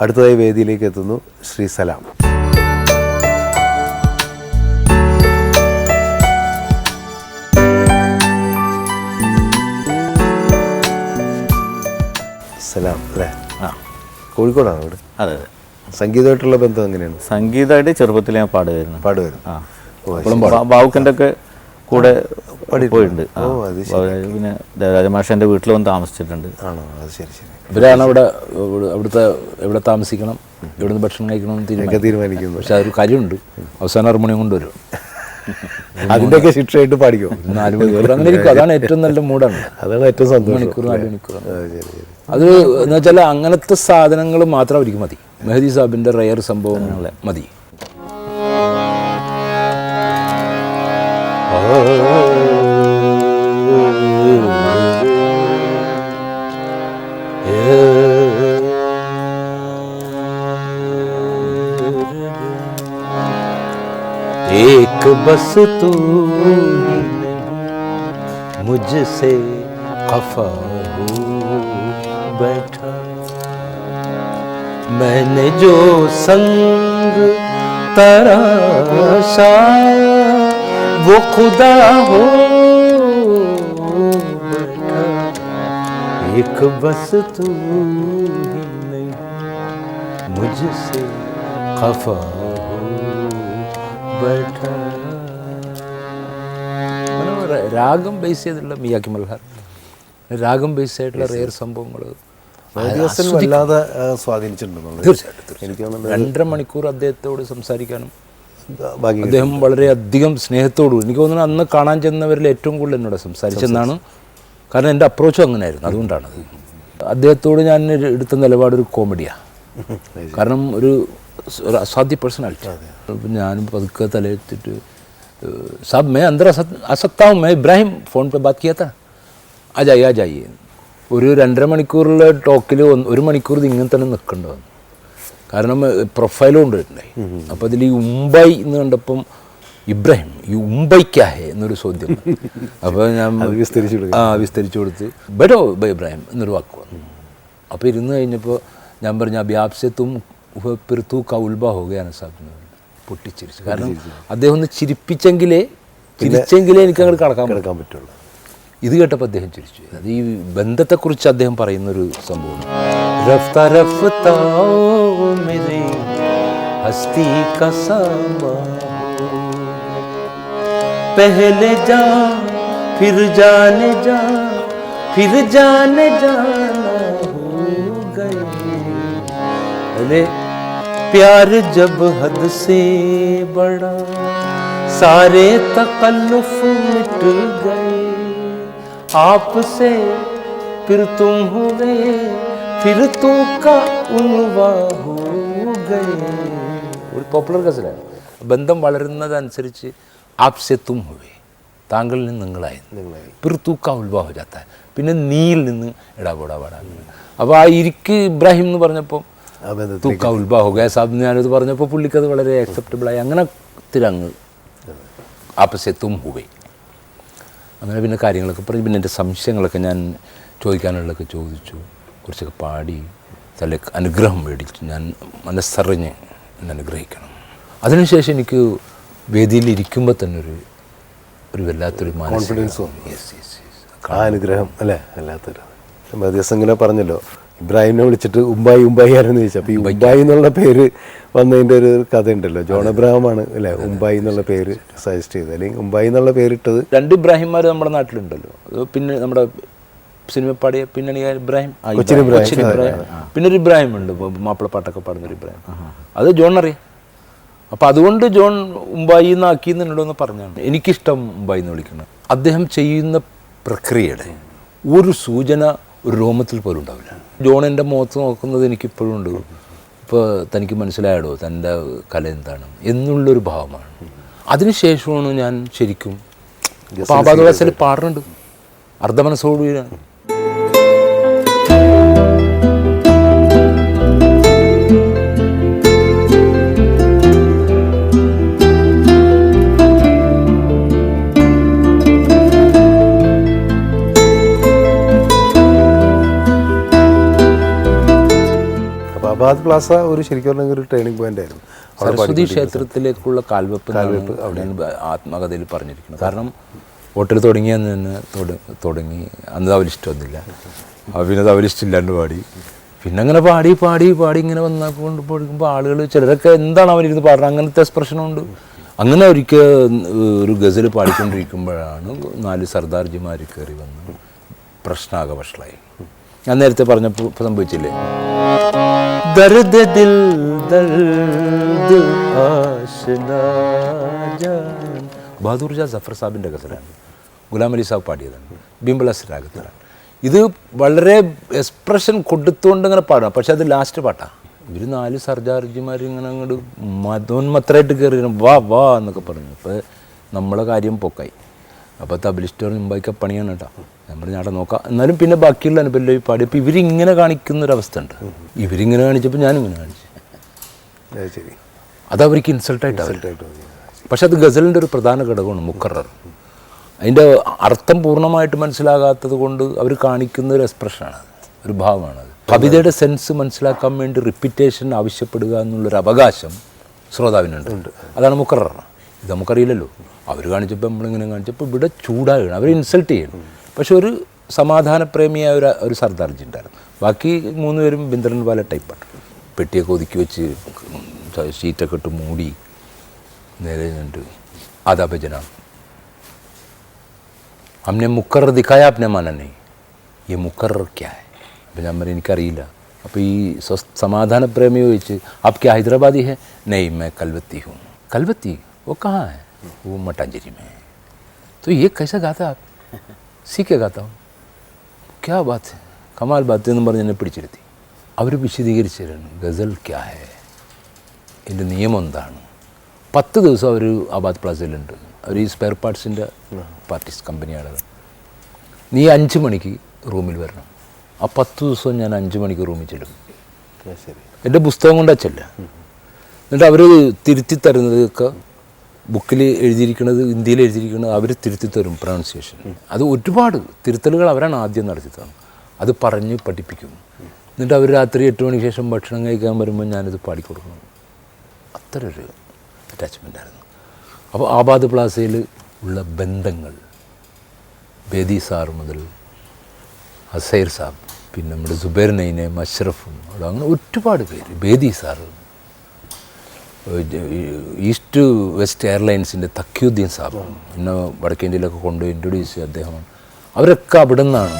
അടുത്തതായി വേദിയിലേക്ക് എത്തുന്നു ശ്രീ സലാം. സലാം അല്ലേ? കോഴിക്കോടാണ് ഇവിടെ? അതെ അതെ. സംഗീതമായിട്ടുള്ള ബന്ധം എങ്ങനെയാണ്? സംഗീതമായിട്ട് ചെറുപ്പത്തിൽ ഞാൻ പാടുമായിരുന്നു. പാടുമായിരുന്നു. ബാവുക്കൻ്റെ ഒക്കെ കൂടെ പോയിട്ടുണ്ട്. പിന്നെ രാജമാഷൻ്റെ വീട്ടിൽ വന്ന് താമസിച്ചിട്ടുണ്ട്. ആണോ? അത് ശരി ശരി. ഇവരാണ് അവിടുത്തെ എവിടെ താമസിക്കണം, എവിടെ നിന്ന് ഭക്ഷണം കഴിക്കണമെന്ന് തീരുമാനിക്കുന്നു. പക്ഷെ അതൊരു കാര്യമുണ്ട്, അവസാനം ഹാർമോണിയം കൊണ്ടുവരും. അതിൻ്റെയൊക്കെ ശിക്ഷയായിട്ട് പാടിക്കും. 4 മണിക്കൂർ അങ്ങനെ ഇരിക്കും. അതാണ് ഏറ്റവും നല്ല മൂടാണ്. അതാണ് ഏറ്റവും സന്തോഷം. 4 മണിക്കൂർ അത് എന്ന് വെച്ചാൽ അങ്ങനത്തെ സാധനങ്ങൾ മാത്രം അവർക്ക് മതി. മെഹദി സാബിൻ്റെ റയർ സംഭവങ്ങളെ മതി. एक बस तू मुझसे खफा हो बैठा, मैंने जो संग तराशा वो खुदा हो बैठा, एक बस तू ही नहीं मुझसे खफा രാഗം ബേസ് ചെയ്തിട്ടുള്ള മിയാക്കി മൽഹാർ, രാഗം ബേസ് ആയിട്ടുള്ള റെയർ സംഭവങ്ങൾ വല്ലാതെ സ്വാധീനിച്ചിട്ടുണ്ട്. തീർച്ചയായിട്ടും 2.5 മണിക്കൂർ അദ്ദേഹത്തോട് സംസാരിക്കാനും അദ്ദേഹം വളരെയധികം സ്നേഹത്തോടും, എനിക്ക് തോന്നുന്നു അന്ന് കാണാൻ ചെന്നവരിൽ ഏറ്റവും കൂടുതൽ എന്നോട് സംസാരിച്ചെന്നാണ്. കാരണം എൻ്റെ അപ്രോച്ചും അങ്ങനെയായിരുന്നു. അതുകൊണ്ടാണത്. അദ്ദേഹത്തോട് ഞാൻ എടുത്ത നിലപാടൊരു കോമഡിയാണ്. കാരണം ഒരു അസാധ്യ പേഴ്സണാലിറ്റി. അപ്പം ഞാനും പതുക്കെ തലയെത്തിട്ട് സാബ് मैं अंदर आ सकता हूँ, मैं इब्राहिम फ़ोन पे बात किया था, आ जाइए. ഒരു 2.5 മണിക്കൂറിലെ ടോക്കിൽ 1 മണിക്കൂർ ഇങ്ങനെ തന്നെ നിൽക്കേണ്ടി വന്നു. കാരണം പ്രൊഫൈലും കൊണ്ടുവരുന്നുണ്ടായി. അപ്പോൾ അതിൽ ഈ ഉംബൈ എന്ന് കണ്ടപ്പം ഇബ്രാഹിം ഈ ഉംബൈക്കാഹേ എന്നൊരു ചോദ്യം. അപ്പോൾ ഞാൻ വിസ്തരിച്ചു കൊടുത്ത് ബരോ ബൈ ഇബ്രാഹിം എന്നൊരു വാക്ക് വന്നു. അപ്പോൾ ഇരുന്ന് കഴിഞ്ഞപ്പോൾ ഞാൻ പറഞ്ഞു അബി ആപ്സെ തും फिर तू का उल्बा हो गया ना साहब, പൊട്ടിച്ചിരിച്ചു. കാരണം അദ്ദേഹം ഒന്ന് ചിരിച്ചെങ്കിലേ എനിക്ക് അങ്ങോട്ട് കടക്കാൻ പറ്റുള്ളൂ. ഇത് കേട്ടപ്പോൾ അദ്ദേഹം ചിരിച്ചു. അത് ഈ ബന്ധത്തെക്കുറിച്ച് അദ്ദേഹം പറയുന്നൊരു സംഭവം. रफ्ता रफ्ता मेरे हस्ती का सामा पहले जा फिर जाने जा फिर जाने जाना हो गए, अरे प्यार जब हद से बड़ा सारे तकल्लुफ मिट गए, आपसे फिर तुम हुए फिर तू का उनवा हो गए. ഒരു പോപ്പുലർ ഗസലാണ്. ബന്ധം വളരുന്നതനുസരിച്ച് ആപ്സെ തും ഹുവേ, താങ്കളിൽ നിന്ന് നിങ്ങളായി, ഫിർ തൂ കാ ഉൽവാ ഹോ ജാത്താ, പിന്നെ നീയിൽ നിന്ന് ഇടാപോടാ പാടാ. അപ്പോൾ ആ ഇരിക്ക് ഇബ്രാഹിം എന്ന് പറഞ്ഞപ്പോൾ തൂക്ക ഉൽബാ ഹോ ഗയ സാബ് ഞാനത് പറഞ്ഞപ്പോൾ പുള്ളിക്കത് വളരെ അക്സെപ്റ്റബിളായി. അങ്ങനെ തിരങ്ങ് ആപ്പസെ തും ഹുവേ. അങ്ങനെ പിന്നെ കാര്യങ്ങളൊക്കെ പറഞ്ഞ് പിന്നെ എൻ്റെ സംശയങ്ങളൊക്കെ ഞാൻ ചോദിക്കാനുള്ളതൊക്കെ ചോദിച്ചു, കുറച്ചൊക്കെ പാടി, തല അനുഗ്രഹം മേടിച്ചു. ഞാൻ മനസ്സറിഞ്ഞ് എന്നെ അനുഗ്രഹിക്കണം. അതിനുശേഷം എനിക്ക് വേദിയിൽ ഇരിക്കുമ്പോൾ തന്നെ ഒരു വല്ലാത്തൊരു കോൺഫിഡൻസ് വന്നു. ആ അനുഗ്രഹം അല്ലേ? വല്ലാത്തൊരു ദിവസം ഇങ്ങനെ പറഞ്ഞല്ലോ, ഇബ്രാഹിമിനെ വിളിച്ചിട്ട് ഉംബായി ആരെന്ന് ചോദിച്ചു. അപ്പോൾ ഈ ഉംബായി എന്നുള്ള പേര് വന്നതിൻ്റെ ഒരു കഥ ഉണ്ടല്ലോ. ജോൺ എബ്രഹാമാണ് അല്ലേ ഉംബായി എന്നുള്ള പേര് സജസ്റ്റ് ചെയ്തത്, അല്ലെങ്കിൽ ഉംബായി എന്നുള്ള പേരിട്ടത്. 2 ഇബ്രാഹിംമാർ നമ്മുടെ നാട്ടിലുണ്ടല്ലോ. പിന്നെ നമ്മുടെ സിനിമ പാടിയ പിന്നണി ഇബ്രാഹിം, കൊച്ചിൻ ഇബ്രാഹിം, പിന്നെ ഒരു ഇബ്രാഹിം ഉണ്ട് മാപ്പിളപ്പാട്ടൊക്കെ പാടുന്നൊരു ഇബ്രാഹിം, അത് ജോൺ അറിയാം. അപ്പോൾ അതുകൊണ്ട് ജോൺ ഉംബായി എന്നാക്കി എന്നുണ്ടോയെന്ന് പറഞ്ഞാണ്. എനിക്കിഷ്ടം ഉംബായി എന്ന് വിളിക്കുന്നത്. അദ്ദേഹം ചെയ്യുന്ന പ്രക്രിയയുടെ ഒരു സൂചന ഒരു രോമത്തിൽ പോലും ഉണ്ടാവില്ല. ജോൺ എൻ്റെ മുഖത്ത് നോക്കുന്നത് എനിക്കിപ്പോഴും ഉണ്ട്. ഇപ്പോൾ തനിക്ക് മനസ്സിലായടോ തൻ്റെ കല എന്താണ് എന്നുള്ളൊരു ഭാവമാണ്. അതിനുശേഷമാണ് ഞാൻ ശരിക്കും ആപാദവാസിൽ പാടുന്നുണ്ട് അർദ്ധമനസ്സോടുകൂടിയാണ്. ആബാദ് പ്ലാസ ഒരു ശരിക്കും പറഞ്ഞ ഒരു ട്രെയിനിങ് പോയിന്റ് ആയിരുന്നു. സരസ്വതി ക്ഷേത്രത്തിലേക്കുള്ള കാൽവെപ്പ് അവിടെയാണ് ആത്മകഥയിൽ പറഞ്ഞിരിക്കുന്നത്. കാരണം ഹോട്ടൽ തുടങ്ങിയെന്ന് തന്നെ തുടങ്ങി അന്ന് തവലിസ്റ്റ് വന്നില്ല, പിന്നെ തവലിസ്റ്റ് ഇല്ലാണ്ട് പാടി, പിന്നെ അങ്ങനെ പാടി പാടി പാടി ഇങ്ങനെ വന്നുകൊണ്ട് പഠിക്കുമ്പോൾ ആളുകൾ ചിലരൊക്കെ എന്താണ് അവനിരുന്ന് പാടുന്നത് അങ്ങനത്തെ എക്സ്പ്രഷനുണ്ട്. അങ്ങനെ ഒരിക്കൽ ഒരു ഗസൽ പാടിക്കൊണ്ടിരിക്കുമ്പോഴാണ് 4 സർദാർജിമാർ കയറി വന്ന് പ്രശ്നമാകെ വഷളായി. ഞാൻ നേരത്തെ പറഞ്ഞപ്പോൾ സംഭവിച്ചില്ലേ, ദർദ് ദിൽ ദർദ് ആശനാ ജാൻ, ബഹാദൂർ ഷാ സഫർ സാഹിബിൻ്റെ ഗസലാണ്, ഗുലാം അലി സാഹിബ് പാടിയതാണ്, ബിംബലസ് രാഗത്തിലാണ്. ഇത് വളരെ എക്സ്പ്രഷൻ കൊടുത്തുകൊണ്ട് ഇങ്ങനെ പാടണം. പക്ഷെ അത് ലാസ്റ്റ് പാട്ടാണ്. ഇവർ 4 സർദാർജിമാർ ഇങ്ങനെ അങ്ങോട്ട് മതോന്മത്രമായിട്ട് കയറി വാ വാ എന്നൊക്കെ പറഞ്ഞു. അപ്പോൾ നമ്മളെ കാര്യം പൊക്കായി. അപ്പോൾ തബലിസ്റ്റർ മുമ്പായിക്ക പണിയാണ് കേട്ടോ. ഞാൻ പറഞ്ഞു അവിടെ നോക്കാം. എന്നാലും പിന്നെ ബാക്കിയുള്ള അനുഭവം പാടി. അപ്പോൾ ഇവരിങ്ങനെ കാണിക്കുന്നൊരവസ്ഥ ഉണ്ട്. ഇവരിങ്ങനെ കാണിച്ചപ്പോൾ ഞാനും ഇങ്ങനെ കാണിച്ചു. ശരി, അതവർക്ക് ഇൻസൾട്ടായിട്ട്. പക്ഷെ അത് ഗസലിൻ്റെ ഒരു പ്രധാന ഘടകമാണ് മുക്കറർ. അതിൻ്റെ അർത്ഥം പൂർണ്ണമായിട്ട് മനസ്സിലാകാത്തത് കൊണ്ട് അവർ കാണിക്കുന്ന ഒരു എക്സ്പ്രഷനാണ്, ഒരു ഭാവമാണത്. കവിതയുടെ സെൻസ് മനസ്സിലാക്കാൻ വേണ്ടി റിപ്പീറ്റേഷൻ ആവശ്യപ്പെടുക എന്നുള്ളൊരു അവകാശം ശ്രോതാവിനുണ്ട്. അതാണ് മുക്കറർ. ഇത് നമുക്കറിയില്ലല്ലോ. അവർ കാണിച്ചപ്പോൾ നമ്മളിങ്ങനെ കാണിച്ചപ്പോൾ ഇവിടെ ചൂടാകണം, അവർ ഇൻസൾട്ട് ചെയ്യണം. പക്ഷെ ഒരു സമാധാനപ്രേമിയായ ഒരു സർദാർജി ഉണ്ടായിരുന്നു. ബാക്കി 3 പേരും ബിന്ദരൻ വാല ടൈപ്പാണ്. പെട്ടിയൊക്കെ ഒതുക്കി വെച്ച് ഷീറ്റൊക്കെ ഇട്ട് മൂടി നേരെ നിന്നിട്ട് ആദാബജന हमने मुकर्रर दिखाया आपने माना नहीं, ये मुकर्रर क्या है? അപ്പം ഞാൻ പറഞ്ഞു എനിക്കറിയില്ല. അപ്പോൾ ഈ സമാധാനപ്രേമി ചോദിച്ച് आप क्या हैदराबादी है? नहीं मैं कलवत्ती हूँ. कलवत्ती वो कहाँ है? वो मटांजरी में है. तो ये कैसे गाता आप? सीख के गाता हूँ. क्या बात है, കമാൽ ബാത്ത് എന്ന് പറഞ്ഞ് എന്നെ പിടിച്ചിരുത്തി. അവർ വിശദീകരിച്ചു തരുന്നു ഗസൽ ക്യാ ഹേ, ഇതിൻ്റെ നിയമം എന്താണ്. 10 ദിവസം അവർ ആബാദ് പ്ലാസയിലുണ്ട്. അവർ ഈ സ്പെയർ പാർട്സിൻ്റെ പാർട്ടീസ് കമ്പനിയാണ്. നീ 5 മണിക്ക് റൂമിൽ വരണം. ആ 10 ദിവസവും ഞാൻ 5 മണിക്ക് റൂമിൽ ചെല്ലും. എൻ്റെ പുസ്തകം കൊണ്ട് അച്ചല്ല. എന്നിട്ട് അവർ തിരുത്തി തരുന്നതൊക്കെ ബുക്കിൽ എഴുതിയിരിക്കുന്നത്, ഹിന്ദിയിൽ എഴുതിയിരിക്കുന്നത് അവർ തിരുത്തി തരും പ്രൊണൗൺസിയേഷൻ. അത് ഒരുപാട് തിരുത്തലുകൾ അവരാണ് ആദ്യം നടത്തി തന്നത്. അത് പറഞ്ഞ് പഠിപ്പിക്കും. എന്നിട്ട് അവർ രാത്രി 8 മണിക്ക് ശേഷം ഭക്ഷണം കഴിക്കാൻ വരുമ്പോൾ ഞാനിത് പാടിക്കൊടുക്കണം. അത്ര ഒരു അറ്റാച്ച്മെൻ്റ് ആയിരുന്നു. അപ്പോൾ ആബാദ് പ്ലാസയിൽ ഉള്ള ബന്ധങ്ങൾ, ബേദി സാർ മുതൽ അസൈർ സാബ്, പിന്നെ നമ്മുടെ സുബൈർ നൈനെ, അഷ്റഫും, അവിടെ അങ്ങനെ ഒരുപാട് പേര്, Bedi sir, east west എയർലൈൻസിൻ്റെ Taqiuddin സാബ്, പിന്നെ വടക്കേന്ത്യയിലൊക്കെ കൊണ്ടുപോയി ഇൻട്രൊഡ്യൂസ് ചെയ്ത അദ്ദേഹമാണ്. അവരൊക്കെ അവിടെ നിന്നാണ്